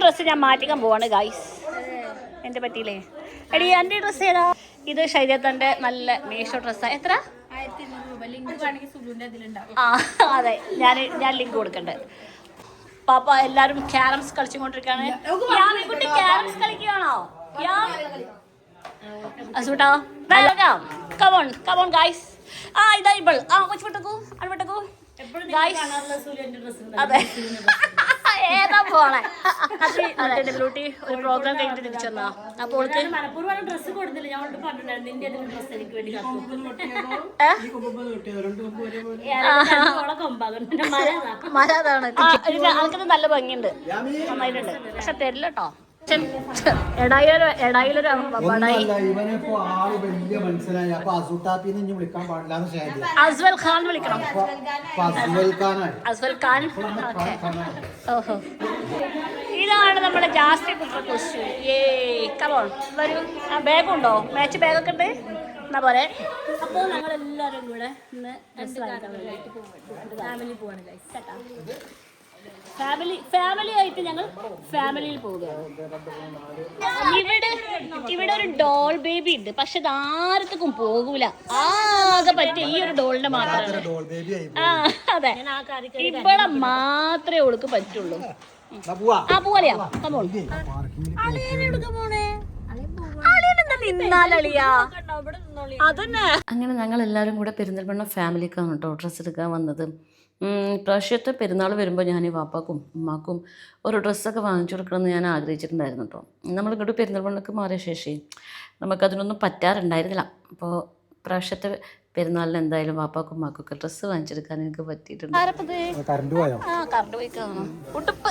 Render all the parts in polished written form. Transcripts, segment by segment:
Dress ഞാൻ മാറ്റിക്കാൻ പോവാണ് guys. എൻ്റെ പറ്റിയില്ലേ എടി? എൻ്റെ ഡ്രസ്സ് ഏതാ? ഇത് ശരീരത്തിൻ്റെ നല്ല മീഷോ ഡ്രസ്സാണ്. എത്ര? 1200 ആ അതെ, ഞാൻ ലിങ്ക് കൊടുക്കണ്ട്. പാപ്പ എല്ലാരും ക്യാരംസ് കളിച്ചുകൊണ്ടിരിക്കുകയാണ്. കുട്ടി ക്യാരംസ് കളിക്കുകയാണോ? അസൂട്ടാ വെൽക്കം. Come on guys. ആ ഇതാ ഇബൾ. ആ കൊച്ചു വിട്ടേക്കൂ, അത് വിട്ടേക്കൂ ഗൈസ്. അതെ ഏതാ പോണേ? ബ്യൂട്ടി ഒരു പ്രോഗ്രാം കഴിഞ്ഞിട്ട് തിരിച്ചു വന്നാ. അപ്പോൾ ഡ്രസ്സ് കൊടുത്തില്ല. ഞാൻ പറഞ്ഞിട്ടുണ്ടായിരുന്നു ഡ്രസ്സ് എനിക്ക് വേണ്ടി മരാതാണ്. ആൾക്കത് നല്ല ഭംഗിയുണ്ട്, നന്നായിട്ടുണ്ട്. പക്ഷെ തരില്ല കേട്ടോ. എടായിലൊരു അസ്വൽ ഖാൻ വിളിക്കണം. അസ്വൽ ഖാൻ. ഓഹോ, ഇതാണ് നമ്മുടെ ജാസ്തി കുട്ടൂസ്. കമോൺ വരൂ. ആ ബാഗുണ്ടോ? മാച്ച് ബാഗൊക്കെ ഉണ്ട് എന്നാ പോലെ. അപ്പോൾ ഞങ്ങളെല്ലാവരും കൂടെ ഇന്ന് ഫാമിലി പോവാണ് കേട്ടാ. ഫാമിലി ആയിട്ട് ഞങ്ങൾ ഫാമിലിയിൽ പോവുകയാണ്. ഇവിടെ ഒരു ഡോൾ ബേബി ഉണ്ട്, പക്ഷെ അത് ആർക്കും പോകൂല. ആകെ പറ്റിയ ഈ ഒരു ഡോളിന്റെ മാത്രമേ. ആ അതെ, ഇവിടെ മാത്രമേ അവൾക്ക് പറ്റുള്ളൂ. ആ പോവാലെയാ. അങ്ങനെ ഞങ്ങൾ എല്ലാവരും കൂടെ പെരിന്തൽമണ്ണ ഫാമിലിക്കാണ് കേട്ടോ ഡ്രസ്സ് എടുക്കാൻ വന്നത്. പ്രാവശ്യത്തെ പെരുന്നാൾ വരുമ്പോൾ ഞാൻ വാപ്പാക്കും ഉമ്മാക്കും ഒരു ഡ്രസ്സൊക്കെ വാങ്ങിച്ചു കൊടുക്കണമെന്ന് ഞാൻ ആഗ്രഹിച്ചിട്ടുണ്ടായിരുന്നു കേട്ടോ. നമ്മളിങ്ങോട്ട് പെരിന്തൽമണ്ണക്ക് മാറിയ ശേഷം നമുക്കതിനൊന്നും പറ്റാറുണ്ടായിരുന്നില്ല. അപ്പോൾ പ്രാവശ്യത്തെ പെരുന്നാളിന് എന്തായാലും വാപ്പാക്കും ഉമ്മാക്കൊക്കെ ഡ്രസ്സ് വാങ്ങിച്ചെടുക്കാൻ എനിക്ക് പറ്റിയിട്ടുണ്ട്. ഉടുപ്പ്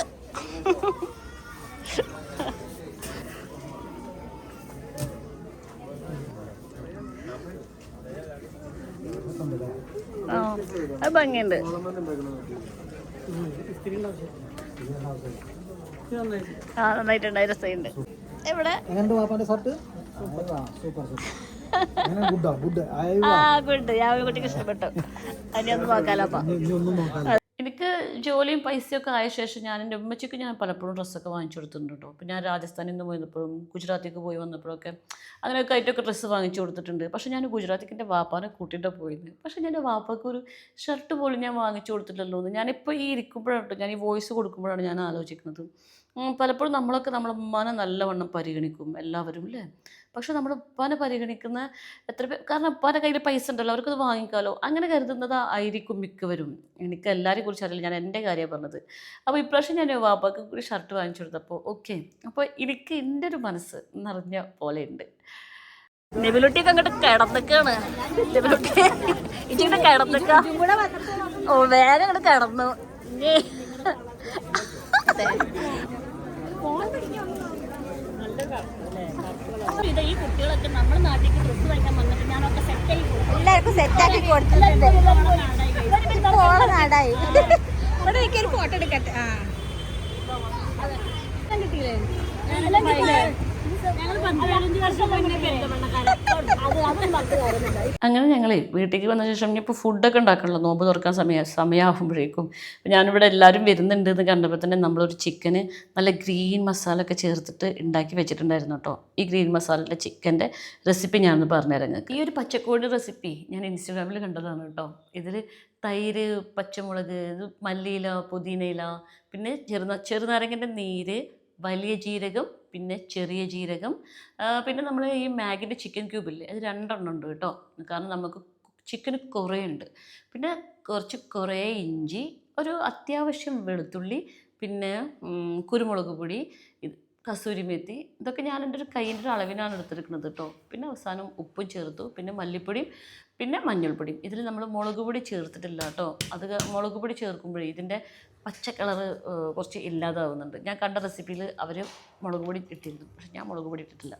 അത് ഭംഗിയുണ്ട്. ആ നന്നായിട്ടുണ്ട്, രസമുണ്ട്. എവിടെ ഗുഡ്. ഞാൻ കുട്ടിക്ക് ഇഷ്ടപ്പെട്ടു. അതിനെ ഒന്ന് നോക്കാലപ്പാ. എനിക്ക് ജോലിയും പൈസയൊക്കെ ആയ ശേഷം ഞാൻ എൻ്റെ ഉമ്മച്ചിക്ക് ഞാൻ പലപ്പോഴും ഡ്രസ്സൊക്കെ വാങ്ങിച്ചു കൊടുത്തിട്ടുണ്ട് കേട്ടോ. അപ്പോൾ ഞാൻ രാജസ്ഥാനിൽ നിന്ന് പോയപ്പോഴും ഗുജറാത്തിലേക്ക് പോയി വന്നപ്പോഴൊക്കെ അങ്ങനെയൊക്കെ ആയിട്ടൊക്കെ ഡ്രസ്സ് വാങ്ങിച്ചു കൊടുത്തിട്ടുണ്ട്. പക്ഷേ ഞാൻ ഗുജറാത്തിക്ക് എൻ്റെ വാപ്പാനെ കൂട്ടിയിട്ടാണ് പോയത്. പക്ഷേ ഞാൻ എൻ്റെ വാപ്പാക്ക് ഒരു ഷർട്ട് പോലും ഞാൻ വാങ്ങിച്ചു കൊടുത്തിട്ടല്ലോ എന്ന് ഞാനിപ്പോൾ ഈ ഇരിക്കുമ്പോഴാണ് കേട്ടോ, ഞാൻ ഈ വോയിസ് കൊടുക്കുമ്പോഴാണ് ഞാൻ ആലോചിക്കുന്നത്. പലപ്പോഴും നമ്മളൊക്കെ നമ്മളെ ഉമ്മാനെ നല്ലവണ്ണം പരിഗണിക്കും എല്ലാവരും അല്ലേ. പക്ഷെ നമ്മൾ ഉപ്പാനെ പരിഗണിക്കുന്ന എത്ര പേർ, കാരണം ഉപ്പാൻ്റെ കയ്യിൽ പൈസ ഉണ്ടല്ലോ, അവർക്കത് വാങ്ങിക്കാമല്ലോ, അങ്ങനെ കരുതുന്നത് ആയിരിക്കും മിക്കവരും. എനിക്ക് എല്ലാവരെയും കുറിച്ച് അറിയില്ല, ഞാൻ എൻ്റെ കാര്യമാണ് പറഞ്ഞത്. അപ്പോൾ ഇപ്രാവശ്യം ഞാൻ വാപ്പാക്ക് കൂടി ഷർട്ട് വാങ്ങിച്ചു കൊടുത്തപ്പോൾ ഓക്കെ. അപ്പോൾ എനിക്ക് എൻ്റെ ഒരു മനസ്സ് നിറഞ്ഞ പോലെ ഉണ്ട്. നെബിലുട്ടിയൊക്കെ അങ്ങോട്ട് കിടന്നിക്കാണ്. നെബിലുട്ടി ഇച്ചിട്ട് കിടന്നിക്ക. ഓ വേഗം അങ്ങോട്ട് കിടന്നു. ഈ കുട്ടികളൊക്കെ നമ്മുടെ നാട്ടിലേക്ക് ഡ്രസ്സ് വാങ്ങിക്കാൻ വന്നിട്ട് ഞാനൊക്കെ സെറ്റായി എല്ലാവർക്കും സെറ്റാക്കി കൊടുത്തിട്ടുണ്ട്. നാടായി ഇവിടെ ഒരു ഫോട്ടോ എടുക്കട്ടെ. കിട്ടിയില്ലേ? അങ്ങനെ ഞങ്ങൾ വീട്ടിലേക്ക് വന്ന ശേഷം ഇനിയിപ്പോൾ ഫുഡൊക്കെ ഉണ്ടാക്കണല്ലോ, നോമ്പ് തുറക്കാൻ സമയമാകുമ്പോഴേക്കും. ഞാനിവിടെ എല്ലാവരും വരുന്നുണ്ട് എന്ന് കണ്ടപ്പോൾ തന്നെ നമ്മളൊരു ചിക്കന് നല്ല ഗ്രീൻ മസാല ഒക്കെ ചേർത്തിട്ട് ഉണ്ടാക്കി വെച്ചിട്ടുണ്ടായിരുന്നു കേട്ടോ. ഈ ഗ്രീൻ മസാലയുടെ ചിക്കൻ്റെ റെസിപ്പി ഞാനൊന്ന് പറഞ്ഞുതരാം നിങ്ങൾക്ക്. ഈ ഒരു പച്ചക്കോഴി റെസിപ്പി ഞാൻ ഇൻസ്റ്റാഗ്രാമിൽ കണ്ടതാണ് കേട്ടോ. ഇതിൽ തൈര്, പച്ചമുളക്, മല്ലിയില, പുതിനയില, പിന്നെ ചെറുനാരങ്ങൻ്റെ നീര്, വലിയ ജീരകം, പിന്നെ ചെറിയ ജീരകം, പിന്നെ നമ്മൾ ഈ മാഗിൻ്റെ ചിക്കൻ ക്യൂബില്ലേ അത് 2 ഉണ്ട് കേട്ടോ. കാരണം നമുക്ക് ചിക്കന് കുറേ ഉണ്ട്. പിന്നെ കുറേ ഇഞ്ചി, ഒരു അത്യാവശ്യം വെളുത്തുള്ളി, പിന്നെ കുരുമുളക് പൊടി, കസൂരി മെത്തി, ഇതൊക്കെ ഞാൻ എൻ്റെ ഒരു കയ്യിൻ്റെ ഒരു അളവിനാണ് എടുത്തിരിക്കുന്നത് കേട്ടോ. പിന്നെ അവസാനം ഉപ്പും ചേർത്തു, പിന്നെ മല്ലിപ്പൊടിയും, പിന്നെ മഞ്ഞൾപ്പൊടിയും. ഇതിൽ നമ്മൾ മുളക് പൊടി ചേർത്തിട്ടില്ല കേട്ടോ. അത് മുളക് പൊടി ചേർക്കുമ്പോഴേ ഇതിൻ്റെ പച്ച കളറ് കുറച്ച് ഇല്ലാതാവുന്നുണ്ട്. ഞാൻ കണ്ട റെസിപ്പിയിൽ അവർ മുളക് പൊടി ഇട്ടിരുന്നു, പക്ഷെ ഞാൻ മുളക് പൊടി ഇട്ടിട്ടില്ല.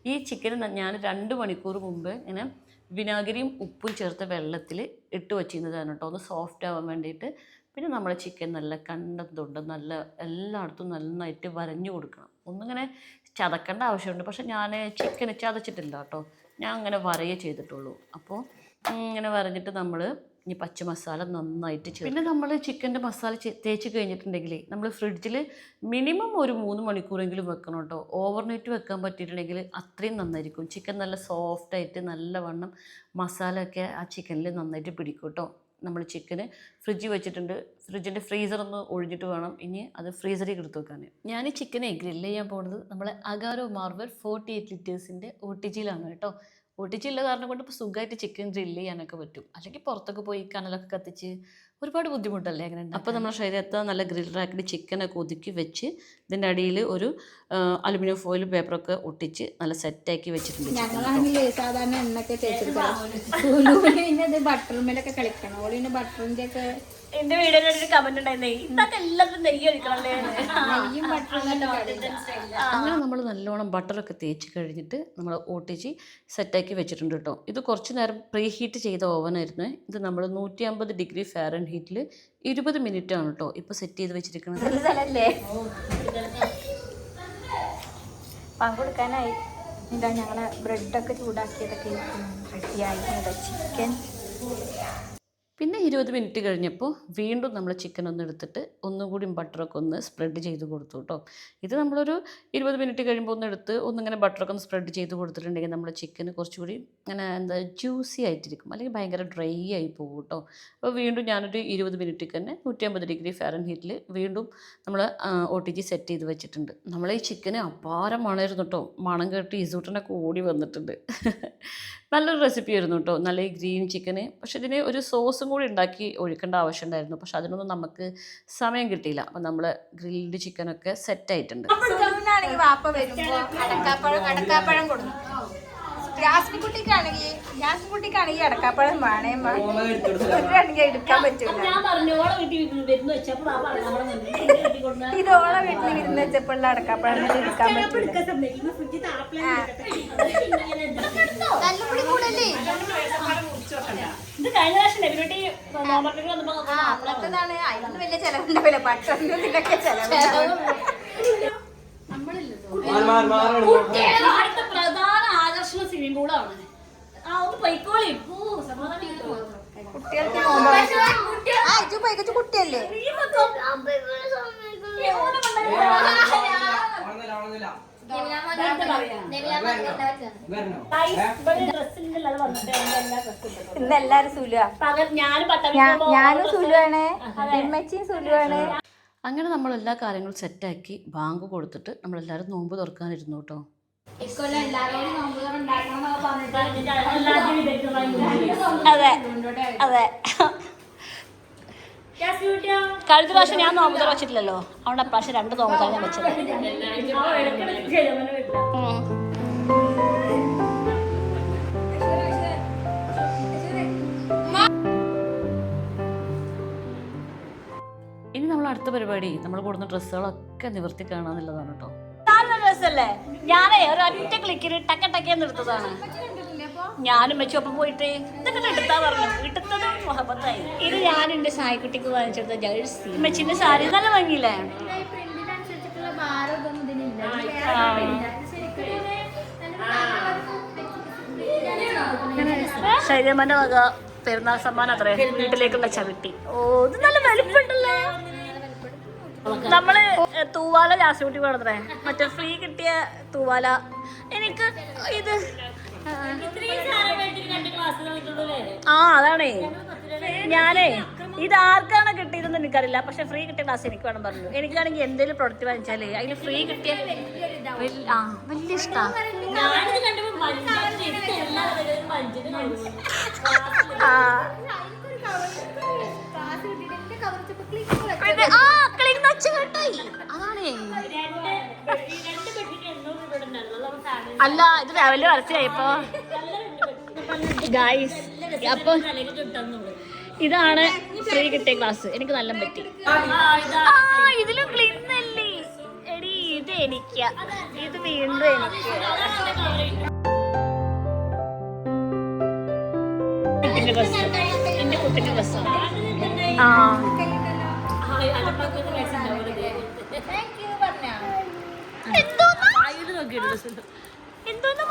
ഈ ചിക്കൻ ഞാൻ 2 മണിക്കൂർ മുമ്പ് ഇങ്ങനെ വിനാഗിരിയും ഉപ്പും ചേർത്ത വെള്ളത്തിൽ ഇട്ട് വച്ചിരുന്നതാണ് കേട്ടോ, ഒന്ന് സോഫ്റ്റ് ആവാൻ വേണ്ടിയിട്ട്. പിന്നെ നമ്മൾ ചിക്കൻ നല്ല കണ്ടതുണ്ട്, നല്ല എല്ലായിടത്തും നന്നായിട്ട് വരഞ്ഞു കൊടുക്കണം. ഒന്നിങ്ങനെ ചതക്കേണ്ട ആവശ്യമുണ്ട്, പക്ഷെ ഞാൻ ചിക്കൻ ചതച്ചിട്ടില്ല കേട്ടോ, ഞാൻ അങ്ങനെ വരയേ ചെയ്തിട്ടുള്ളൂ. അപ്പോൾ ഇങ്ങനെ വരഞ്ഞിട്ട് നമ്മൾ ഇനി പച്ച മസാല നന്നായിട്ട് ചേർക്കും. പിന്നെ നമ്മൾ ചിക്കൻ്റെ മസാല തേച്ച് കഴിഞ്ഞിട്ടുണ്ടെങ്കിൽ നമ്മൾ ഫ്രിഡ്ജിൽ മിനിമം ഒരു 3 മണിക്കൂറെങ്കിലും വെക്കണം കേട്ടോ. ഓവർനൈറ്റ് വെക്കാൻ പറ്റിയിട്ടുണ്ടെങ്കിൽ അത്രയും നന്നായിരിക്കും. ചിക്കൻ നല്ല സോഫ്റ്റായിട്ട് നല്ലവണ്ണം മസാലയൊക്കെ ആ ചിക്കനിൽ നന്നായിട്ട് പിടിക്കും കേട്ടോ. നമ്മൾ ചിക്കന് ഫ്രിഡ്ജിൽ വെച്ചിട്ടുണ്ട്. ഫ്രിഡ്ജിൻ്റെ ഫ്രീസറൊന്ന് ഒഴിഞ്ഞിട്ട് വേണം ഇനി അത് ഫ്രീസറിൽ എടുത്ത് വെക്കാൻ. ഞാൻ ഈ ചിക്കനെ ഗ്രില്ല് ചെയ്യാൻ പോകുന്നത് നമ്മളെ അഗാരോ മാർബൽ 48 ലിറ്റേഴ്സിൻ്റെ OTGയിലാണ് കേട്ടോ. OTG ഉള്ള കാരണം കൊണ്ട് ഇപ്പോൾ സുഖമായിട്ട് ചിക്കൻ ഗ്രില്ല് ചെയ്യാനൊക്കെ പറ്റും. അല്ലെങ്കിൽ പുറത്തൊക്കെ പോയി കനലൊക്കെ കത്തിച്ച് ഒരുപാട് ബുദ്ധിമുട്ടല്ലേ അങ്ങനെ. അപ്പോൾ നമ്മുടെ ശരീരത്തെ നല്ല ഗ്രിൽ റാക്കിൽ ചിക്കനൊക്കെ ഒതുക്കി വെച്ച് ഇതിൻ്റെ അടിയിൽ ഒരു അലുമിനിയം ഫോയിൽ പേപ്പറൊക്കെ ഒട്ടിച്ച് നല്ല സെറ്റാക്കി വെച്ചിട്ടുണ്ട്. ഞങ്ങളാണെങ്കിൽ സാധാരണ എണ്ണൊക്കെ തേച്ചെടുക്കാം. ബട്ടറുമേലൊക്കെ കളിക്കണം. ഓള് പിന്നെ ബട്ടറിന്റെ ഒക്കെ എന്റെ വീഡിയോയിൽ ഒരു കമന്റ് ഉണ്ടായിരുന്നേ, ഇന്നൊക്കെ എല്ലാവരും നെയ്യ് ഒഴിക്കണല്ലേ. നെയ്യും ബട്ടറും അങ്ങനെ നമ്മൾ നല്ലോണം ബട്ടറൊക്കെ തേച്ച് കഴിഞ്ഞിട്ട് നമ്മൾ OTG സെറ്റാക്കി വെച്ചിട്ടുണ്ട് കേട്ടോ. ഇത് കുറച്ച് നേരം പ്രീ ഹീറ്റ് ചെയ്ത ഓവനായിരുന്നു. ഇത് നമ്മൾ 150 ഡിഗ്രി ഫാരൻഹീറ്റിൽ 20 മിനിറ്റ് ആണ് കേട്ടോ ഇപ്പോൾ സെറ്റ് ചെയ്ത് വെച്ചിരിക്കുന്നത്. പങ്കെടുക്കാനായി ഇതാ ഞങ്ങളെ ബ്രെഡൊക്കെ ചൂടാക്കിയതൊക്കെ റെഡിയായി. ചിക്കൻ പിന്നെ 20 മിനിറ്റ് കഴിഞ്ഞപ്പോൾ വീണ്ടും നമ്മൾ ചിക്കൻ ഒന്ന് എടുത്തിട്ട് ഒന്നുകൂടി ബട്ടറൊക്കെ ഒന്ന് സ്പ്രെഡ് ചെയ്ത് കൊടുത്തു കേട്ടോ. ഇത് നമ്മളൊരു 20 മിനിറ്റ് കഴിയുമ്പോൾ ഒന്ന് എടുത്ത് ഒന്നിങ്ങനെ ബട്ടറൊക്കെ ഒന്ന് സ്പ്രെഡ് ചെയ്ത് കൊടുത്തിട്ടുണ്ടെങ്കിൽ നമ്മുടെ ചിക്കന് കുറച്ചുകൂടി അങ്ങനെ ജ്യൂസി ആയിട്ടിരിക്കും, അല്ലെങ്കിൽ ഭയങ്കര ഡ്രൈ ആയി പോകും കേട്ടോ. അപ്പോൾ വീണ്ടും ഞാനൊരു 20 മിനിറ്റ് തന്നെ 150 ഡിഗ്രി ഫാരൻഹീറ്റിൽ വീണ്ടും നമ്മൾ OTG സെറ്റ് ചെയ്ത് വെച്ചിട്ടുണ്ട്. നമ്മളെ ഈ ചിക്കന് അപാരം മണമായിരുന്നു കേട്ടോ. മണം കേട്ട് ഈസൂട്ടനൊക്കെ ഓടി വന്നിട്ടുണ്ട്. നല്ലൊരു റെസിപ്പി ആയിരുന്നു കേട്ടോ, നല്ല ഈ ഗ്രീൻ ചിക്കന്. പക്ഷെ ഇതിന് ഒരു സോസും കൂടി ഉണ്ടാക്കി ഒഴിക്കേണ്ട ആവശ്യം ഉണ്ടായിരുന്നു. പക്ഷെ അതിനൊന്നും നമുക്ക് സമയം കിട്ടിയില്ല. അപ്പം നമ്മൾ ഗ്രിൽഡ് ചിക്കനൊക്കെ സെറ്റായിട്ടുണ്ട്. വാപ്പ വരുമ്പോ അടക്കാപ്പഴം കൊടുക്കും. ജാസ്മിൻകുട്ടിക്കാണെങ്കിൽ അടക്കാപ്പഴം വേണമെങ്കിൽ എടുക്കാൻ പറ്റൂല. ഇത് ഓളെ വീട്ടിൽ വിരുന്ന് വെച്ചപ്പോൾ അടക്കാപ്പഴം എടുക്കാൻ പറ്റൂല. അങ്ങനത്തതാണ്. അതിനൊന്നും വലിയ ചെലവുണ്ടാവില്ല. പട്ടൊന്നും ഇതിനൊക്കെ ചെലവുണ്ടാവും. പ്രധാന ആകർഷണ സ്വിമ്മിംഗ് പൂളാണ്. കുട്ടികൾക്ക് കുട്ടിയല്ലേ ഇന്ന് എല്ലാരും സുലുവാ. ഞാനും സുലുവാണ്, ഇമ്മച്ചിയും സുലുവാണ്. അങ്ങനെ നമ്മൾ എല്ലാ കാര്യങ്ങളും സെറ്റാക്കി ബാങ്ക് കൊടുത്തിട്ട് നമ്മളെല്ലാവരും നോമ്പ് തുറക്കാനിരുന്നു കേട്ടോ. അതെ അതെ. കഴിഞ്ഞ പ്രാവശ്യം ഞാൻ നോമ്പ് തുറ വെച്ചിട്ടില്ലല്ലോ, അവിടെ പ്രാവശ്യം 2 നോമ്പ് തുറ ഞാൻ വെച്ചത്. ഇനി നമ്മൾ അടുത്ത പരിപാടി നമ്മൾ കൊടുക്കുന്ന ഡ്രസ്സുകളൊക്കെ നിവർത്തി കാണാന്നുള്ളതാണ് കേട്ടോ. ഡ്രസ്സല്ലേ, ഞാനേ ഒരൊറ്റ ക്ലിക്കിന് ടക്കേന്ന് എടുത്തതാണ്. ഞാനും വെച്ചൊപ്പം പോയിട്ട് ഇതൊക്കെ എടുത്താ പറഞ്ഞു. എടുത്തതും മുഹബത്തായി. ഇത് ഞാൻ എന്റെ സായിക്കുട്ടിക്ക് വാങ്ങിച്ചെടുത്ത ജേഴ്സി. മെച്ചിന്റെ സാരി നല്ല ഭംഗിയില്ലേ. ശൈലമ്മന്റെ വക പെരുന്നാൾ സമ്മാനം അത്രേ, വീട്ടിലേക്കുള്ള ചവിട്ടി. ഓ, ഇത് നല്ല വലിപ്പുണ്ടല്ലേ. നമ്മള് തൂവാല ജാസ്മിൻകുട്ടി വേണത്രേ, മറ്റേ ഫ്രീ കിട്ടിയ തൂവാല. എനിക്ക് ഇത് അതാണേ. ഞാനേ ഇത് ആർക്കാണ് കിട്ടിയതെന്ന് എനിക്കറിയില്ല, പക്ഷെ ഫ്രീ കിട്ടിയ ക്ലാസ് എനിക്ക് വേണം പറഞ്ഞു. എനിക്കാണെങ്കിൽ എന്തെങ്കിലും പ്രൊഡക്റ്റ് വാങ്ങിച്ചാല് അതിന് ഫ്രീ കിട്ടിയ വലിയ ഇഷ്ടമാണ്. അല്ല, ഇത് വലിയ മനസ്സിലായിപ്പോ ഗായ്സ്. അപ്പൊ ഇതാണ് ഫ്രീ കിട്ടിയ ക്ലാസ്. എനിക്ക് നല്ല പറ്റി. ഇതിലും ക്ലീൻ അല്ലേ എടി. ഇത് എനിക്ക്, ഇത് വീണ്ടും എനിക്ക്. കുട്ടിന്റെ ബസ്, എന്റെ കുട്ടിന്റെ ബസ്. എന്തോന്നാ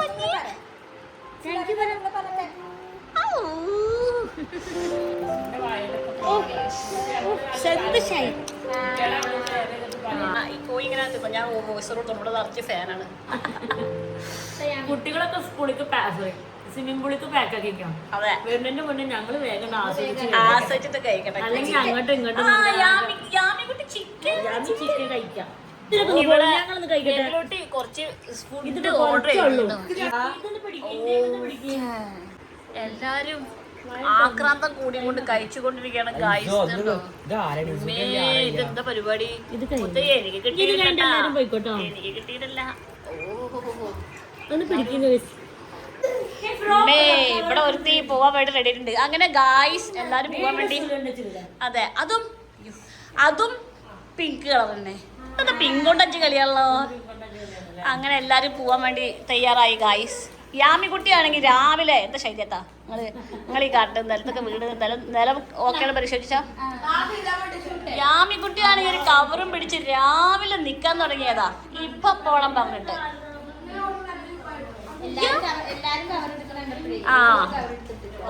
ഈ കോഴി ഇങ്ങനെ നിൽക്കും. ഞാൻ വോയിസ് റൂട്ട് നമ്മുടെ നിറച്ച് ഫാനാണ്. കുട്ടികളൊക്കെ സ്കൂളിലേക്ക് സ്വിമ്മിംഗ് പൂളിലേക്ക് പാക്ക് ആക്കിക്കാം. അതെ, വരുന്നതിന്റെ മുന്നേ ഞങ്ങള് വേഗം ആസ്വദിച്ചിട്ട് കഴിക്കട്ടെ. അല്ലെങ്കിൽ അങ്ങോട്ടും ഇങ്ങോട്ടും യാമിക്കുട്ടി ചിക്കൻ ചിക്കൻ കഴിക്കാം. ഞങ്ങളൊന്ന് കഴിക്കട്ടെ. കുറച്ച് ഫുഡ് ഓർഡർ ചെയ്യുന്നു. എല്ലാരും ആക്രാന്തം കൂടി കൊണ്ട് കഴിച്ചുകൊണ്ടിരിക്കുകയാണ് ഗായ്സ്. ഇതെന്താ പരിപാടി? എനിക്ക് പോയിക്കോട്ടോ. എനിക്ക് കിട്ടിയിട്ടില്ല. ഒന്ന് പിടിക്കുന്ന ഇവിടെ ഒരുത്തി പോവാൻ വേണ്ടി റെഡി ആയിട്ടുണ്ട്. അങ്ങനെ ഗായ്സ് എല്ലാരും പോവാൻ വേണ്ടി. അതെ, അതും പിങ്ക് കളർ തന്നെ. അത് പിങ്ക് കൊണ്ട് 5 കളിയാണല്ലോ. അങ്ങനെ എല്ലാരും പോവാൻ വേണ്ടി തയ്യാറായി ഗായ്സ്. യാമിക്കുട്ടിയാണെങ്കിൽ രാവിലെ എന്താ ശൈത്യത്താ നിങ്ങൾ ഈ കാട്ട് നിലത്തൊക്കെ വീട് നിലം ഓക്കെയാണ് പരിശോധിച്ചാ. യാമിക്കുട്ടിയാണെങ്കിൽ ഒരു കവറും പിടിച്ച് രാവിലെ നിക്കാൻ തുടങ്ങിയതാ. ഇപ്പൊ പോണം പറഞ്ഞിട്ട്. ആ,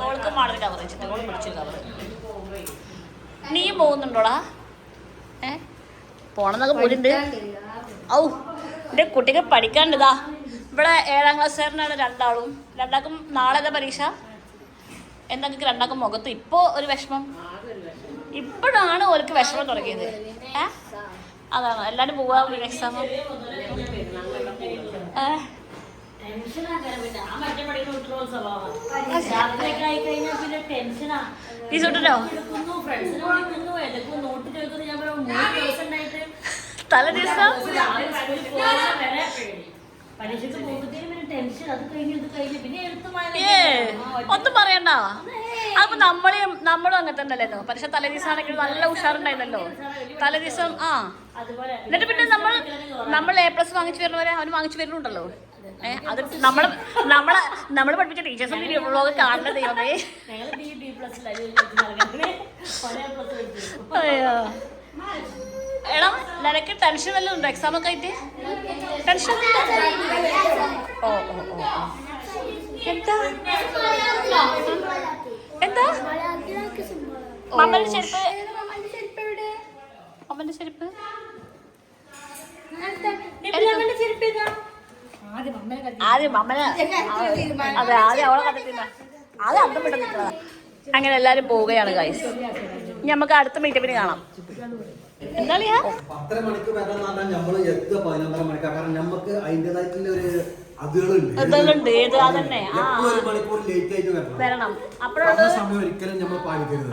ഓൾക്ക് മാടൊരു കവർ വെച്ചിട്ട് ഓൾ പിടിച്ചു കവർ. നീയും പോകുന്നുണ്ടോടാ? പോണെന്നൊക്കെ പോയിട്ടുണ്ട്. ഔ, എൻ്റെ കുട്ടിക്ക് പഠിക്കാണ്ടിതാ. ഇവിടെ 7ാം ക്ലാസ്സുകാരനാണ് രണ്ടാൾക്കും നാളെ പരീക്ഷ. എന്താ നിങ്ങൾക്ക് രണ്ടാൾക്കും മുഖത്ത് ഇപ്പോൾ ഒരു വിഷമം? ഇപ്പോഴാണ് ഓർക്ക് വിഷമം തുടങ്ങിയത്. അതാണ് എല്ലാവരും പോവാ എക്സാം. ഈ സുട്ടോ തല ദിവസം ഒന്നും പറയണ്ട. അപ്പൊ നമ്മളും അങ്ങനെ തന്നെ അല്ലല്ലോ. പരീക്ഷ തലേ ദിവസം ആണെങ്കിൽ നല്ല ഉഷാറുണ്ടായിരുന്നല്ലോ തലേ ദിവസം. എന്നിട്ട് പിന്നെ നമ്മൾ A+ വാങ്ങിച്ചു വരുന്നവരെ അവന് വാങ്ങിച്ചു വരുന്നുണ്ടല്ലോ. അത് നമ്മള് പഠിപ്പിച്ച ടീച്ചേഴ്സും വ്ളോഗ് കാണുന്ന ദൈവമേ. അയ്യോ, എടാ നിനക്ക് ടെൻഷൻ വല്ലതും ഉണ്ടോ എക്സാം ഒക്കെ ആയിട്ട്? ടെൻഷൻ ഓ എന്താ എന്താ മമ്മന്റെ ചെരുപ്പ്? അമ്മന്റെ ചെരുപ്പ് ആദ്യം മമ്മനെ. അതെ, ആദ്യം അവളെ കണ്ടെത്തില്ല. ആദ്യം അന്തം വിട്ട് നിൽക്കുന്നത്. അങ്ങനെ എല്ലാരും പോവുകയാണ് ഗൈസ്. ഇനി നമുക്ക് അടുത്ത മീറ്റപ്പിന് കാണാം. എന്താ 10 മണിക്ക് വരാന്ന് പറഞ്ഞാൽ നമ്മള് 11 മണിക്കാണ്. കാരണം നമുക്ക് അതിൻ്റെതായിട്ടുള്ള ഒരു അതുകളുണ്ട്. അതന്നെ 1 മണിക്കൂർ ലേറ്റ് ആയിട്ട് വരണം. അപ്പോഴാണ് സമയം ഒരിക്കലും നമ്മൾ പാലിക്കരുത്.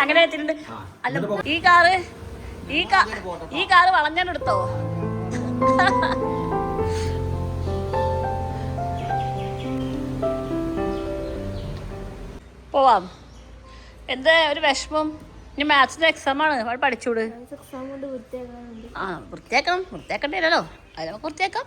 അങ്ങനെ വെച്ചിട്ടുണ്ട്. അല്ല, ഈ കാറ് വളഞ്ഞെടുത്തോ? പോവാം. എന്താ ഒരു വിഷമം? ഇനി മാത്സിന്റെ എക്സാം ആണ്. പഠിച്ചൂട്. വൃത്തിയാക്കണ്ടല്ലോ. അത് നമുക്ക് വൃത്തിയാക്കാം.